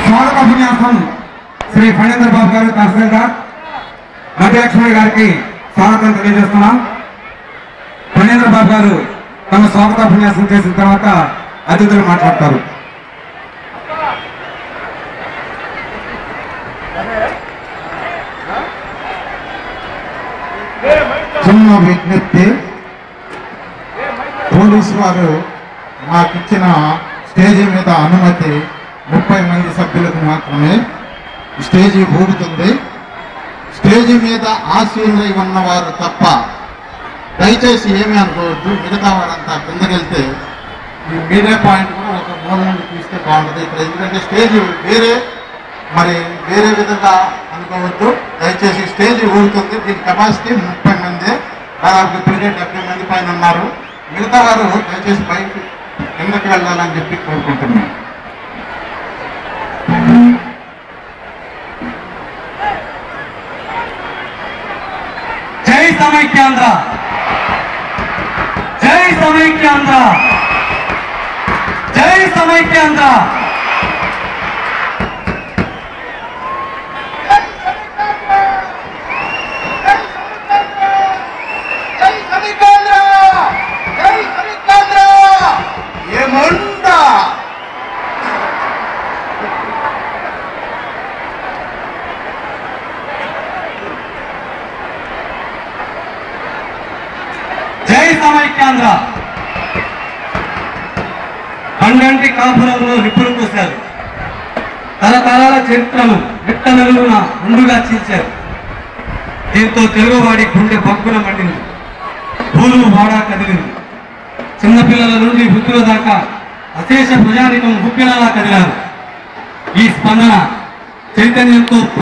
स्वागत उपन्यासम श्री फणेंद्र बाबू गारू तहसीलदार मध्यलक्ष्मी गाరికి స్వాగతం తెలియజేస్తున్నాం। ఫణేంద్ర బాబు గారు తమ స్వాగత ఉపన్యాసం చేసిన తర్వాత అతిథులు మాట్లాడతారు। చిన్న విజ్ఞప్తి, పోలీసు వారు నాకు ఇచ్చిన స్టేజీ మీద అనుమతి 30 మంది సభ్యులకు మాత్రమే స్టేజీ ఊగుతుంది। స్టేజీ మీద ఆసీనులై ఉన్నవారు తప్ప దయచేసి ఏమీ అనుకోవద్దు। మిగతా వారంతా కిందకెళ్తే ఈ మీడియా పాయింట్ కూడా ఒక మూల నుండి తీస్తే బాగుంటుంది ఇక్కడ, ఎందుకంటే స్టేజీ వేరే విధంగా అనుకోవద్దు। దయచేసి స్టేజీ ఊగుతుంది, దీని కెపాసిటీ 30 మంది, దాదాపు ఇప్పటికే 70 మంది పైన ఉన్నారు। మిగతా వారు దయచేసి బయటకు కిందకి వెళ్ళాలని చెప్పి కోరుకుంటున్నాను। జై సమైక్యాంధ్ర, జై సమైక్యాంధ్ర, జై సమైక్యాంధ్ర। జై సమైక్యాంధ్ర। పండంటి కాపురంలో నిప్పులు పోశారు, తరతరాల చరిత్రను విట్టనలుగున ముందుగా చీల్చారు। దీంతో తెలుగువాడి గుండె బొగ్గున మండింది, పూలు వాడా కదిలింది। చిన్నపిల్లల నుండి వృద్ధుల దాకా అశేష ప్రజానికం ఉప్పినలా కదిలారు। ఈ స్పందన చైతన్యంతో